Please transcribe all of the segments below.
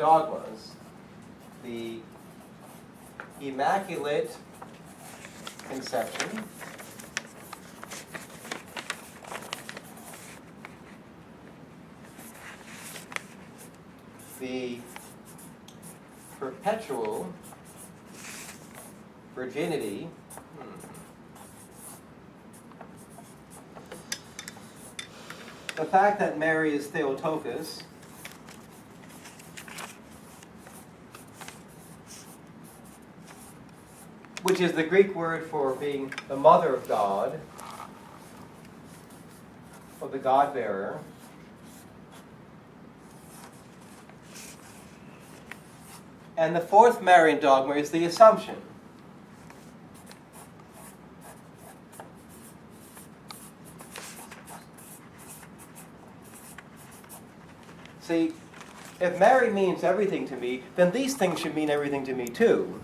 dogmas, the Immaculate Conception, the perpetual virginity, the fact that Mary is Theotokos, which is the Greek word for being the mother of God, or the God-bearer, and the fourth Marian dogma is the Assumption. See, if Mary means everything to me, then these things should mean everything to me too.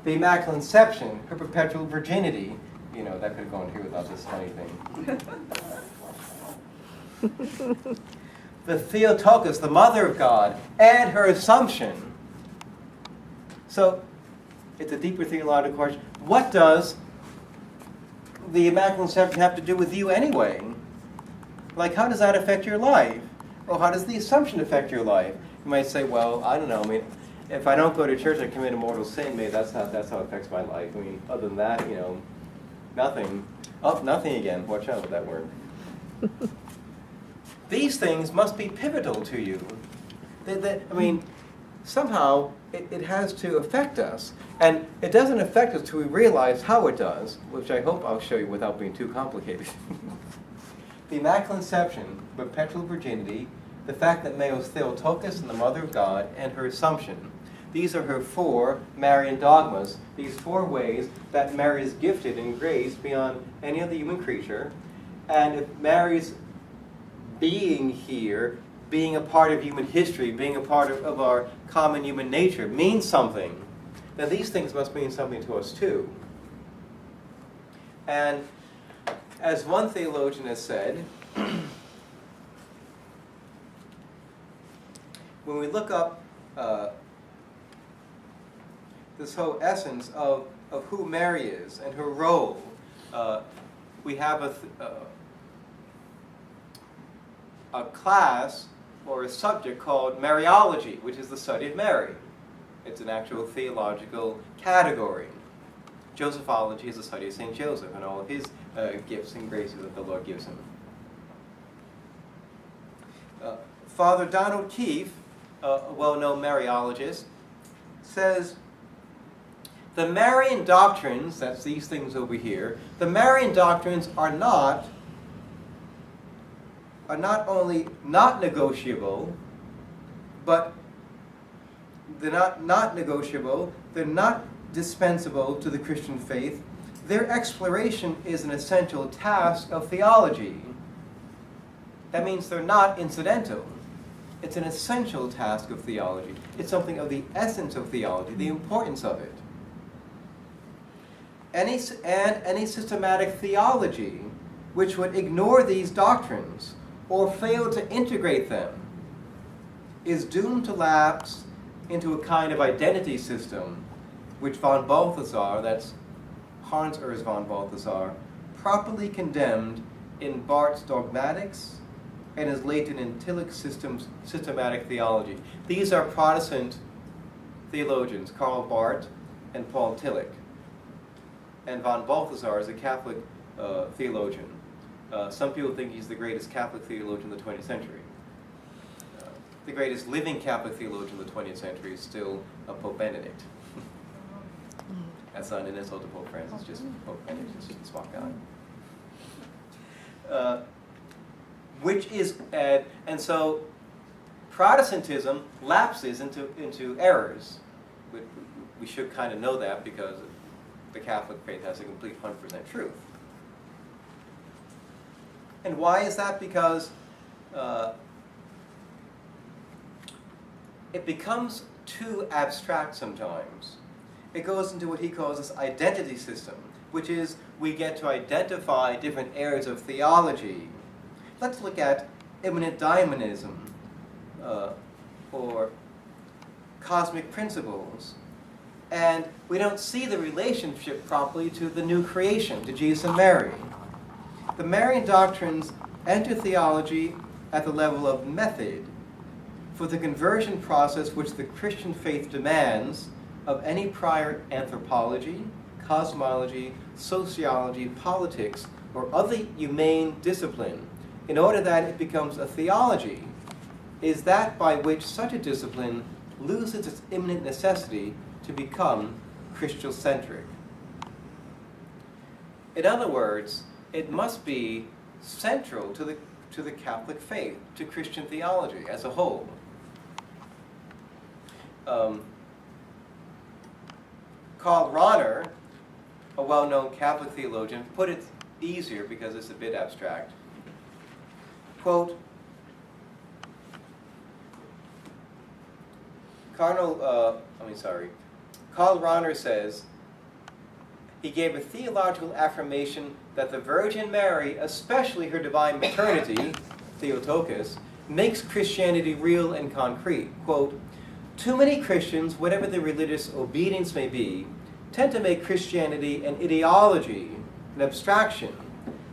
The Immaculate Conception, her perpetual virginity, that could go on here without this funny thing. The Theotokos, the mother of God, and her Assumption. So, it's a deeper theological question. What does the Immaculate Conception have to do with you anyway? Like, how does that affect your life? Or how does the Assumption affect your life? You might say, well, I don't know. I mean, if I don't go to church, I commit a mortal sin. Maybe that's how it affects my life. I mean, other than that, nothing. Oh, nothing again. Watch out with that word. These things must be pivotal to you. Somehow it has to affect us. And it doesn't affect us till we realize how it does, which I hope I'll show you without being too complicated. The Immaculate Conception, perpetual virginity, the fact that Mary is Theotokos and the mother of God, and her Assumption. These are her four Marian dogmas, these four ways that Mary is gifted in grace beyond any other human creature. And if Mary's being here, being a part of human history, being a part of our common human nature means something, then these things must mean something to us too. And as one theologian has said, when we look up this whole essence of who Mary is and her role, we have a class or a subject called Mariology, which is the study of Mary. It's an actual theological category. Josephology is the study of St. Joseph and all of his gifts and graces that the Lord gives him. Father Donald Keefe, a well-known Mariologist, says the Marian doctrines, that's these things over here, the Marian doctrines are not only not negotiable, but they're not negotiable, they're not dispensable to the Christian faith. Their exploration is an essential task of theology. That means they're not incidental. It's an essential task of theology. It's something of the essence of theology, the importance of it. Any systematic theology which would ignore these doctrines or fail to integrate them is doomed to lapse into a kind of identity system which von Balthasar, that's Hans Urs von Balthasar, properly condemned in Barth's Dogmatics and his later in Tillich's systematic theology. These are Protestant theologians, Karl Barth and Paul Tillich. And von Balthasar is a Catholic theologian. Some people think he's the greatest Catholic theologian of the 20th century. The greatest living Catholic theologian of the 20th century is still Pope Benedict. That's not an insult to Pope Francis, just Pope Benedict, just a smart guy. Which is, and so Protestantism lapses into errors. We should kind of know that because the Catholic faith has a complete 100% truth. And why is that? Because it becomes too abstract sometimes. It goes into what he calls this identity system, which is we get to identify different areas of theology. Let's look at immanent daimonism, or cosmic principles, and we don't see the relationship properly to the new creation, to Jesus and Mary. The Marian doctrines enter theology at the level of method for the conversion process which the Christian faith demands of any prior anthropology, cosmology, sociology, politics, or other humane discipline, in order that it becomes a theology, is that by which such a discipline loses its imminent necessity to become Christocentric. In other words, it must be central to the Catholic faith, to Christian theology as a whole. Karl Rahner, a well-known Catholic theologian, put it easier because it's a bit abstract. Quote, Karl Rahner says, he gave a theological affirmation that the Virgin Mary, especially her divine maternity, Theotokos, makes Christianity real and concrete. Quote, too many Christians, whatever their religious obedience may be, tend to make Christianity an ideology, an abstraction,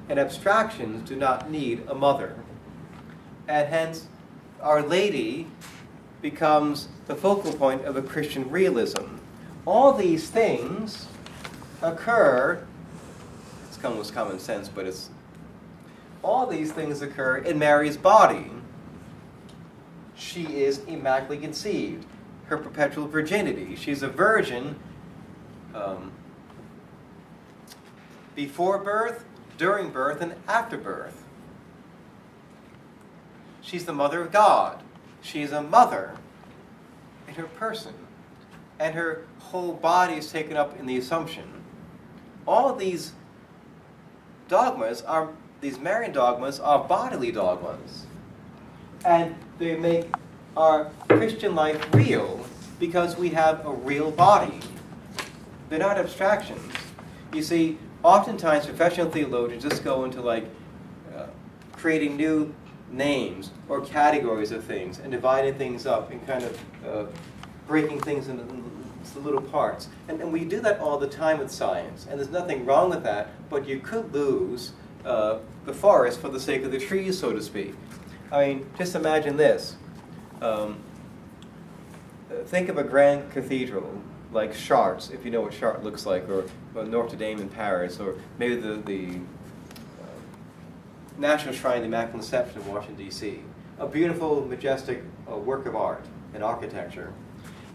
and abstractions do not need a mother. And hence, Our Lady becomes the focal point of a Christian realism. All these things occur, it's almost common sense, but all these things occur in Mary's body. She is immaculately conceived. Her perpetual virginity. She's a virgin before birth, during birth, and after birth. She's the mother of God. She's a mother in her person. And her whole body is taken up in the Assumption. All these dogmas these Marian dogmas are bodily dogmas. And they make our Christian life real because we have a real body. They're not abstractions. You see, oftentimes professional theologians just go into creating new names or categories of things and dividing things up and kind of breaking things into little parts. And we do that all the time with science, and there's nothing wrong with that, but you could lose the forest for the sake of the trees, so to speak. I mean, just imagine this. Think of a grand cathedral like Chartres, if you know what Chartres looks like, or Notre Dame in Paris, or maybe the National Shrine of the Immaculate Conception in Washington, D.C. A beautiful, majestic work of art and architecture.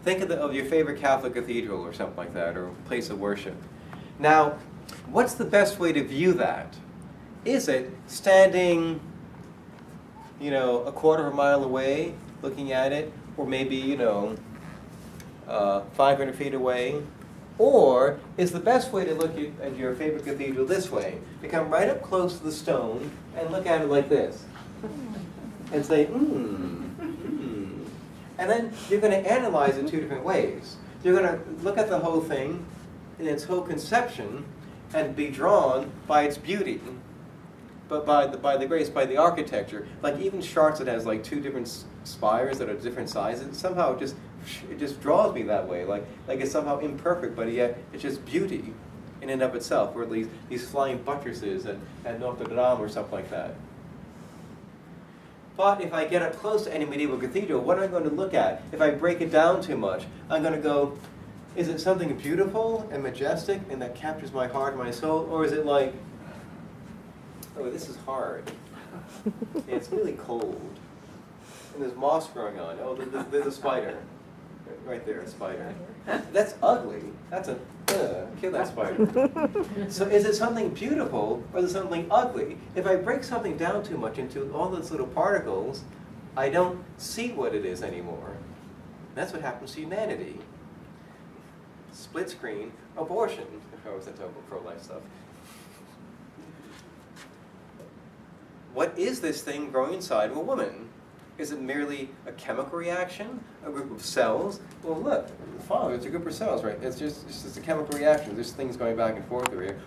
Think of your favorite Catholic cathedral or something like that, or place of worship. Now, what's the best way to view that? Is it standing, a quarter of a mile away, looking at it, or maybe, 500 feet away? Or is the best way to look at your favorite cathedral this way? To come right up close to the stone and look at it like this. And say, And then you're going to analyze it two different ways. You're going to look at the whole thing in its whole conception and be drawn by its beauty. But by the grace, by the architecture. Like even Chartres, it has like two different spires that are different sizes. Somehow it just draws me that way. Like it's somehow imperfect, but yet it's just beauty in and of itself. Or at least these flying buttresses at Notre Dame or something like that. But if I get up close to any medieval cathedral, what am I going to look at? If I break it down too much, I'm going to go, is it something beautiful and majestic and that captures my heart and my soul? Or is it like, oh, this is hard. It's really cold. And there's moss growing on. Oh, there's a spider. Right there, a spider. That's ugly. That's kill that spider. So is it something beautiful or is it something ugly? If I break something down too much into all those little particles, I don't see what it is anymore. That's what happens to humanity. Split screen, abortion. If I was into pro-life stuff. What is this thing growing inside of a woman? Is it merely a chemical reaction, a group of cells? Well, look, the father, it's a group of cells, right? It's just a chemical reaction. There's things going back and forth over here.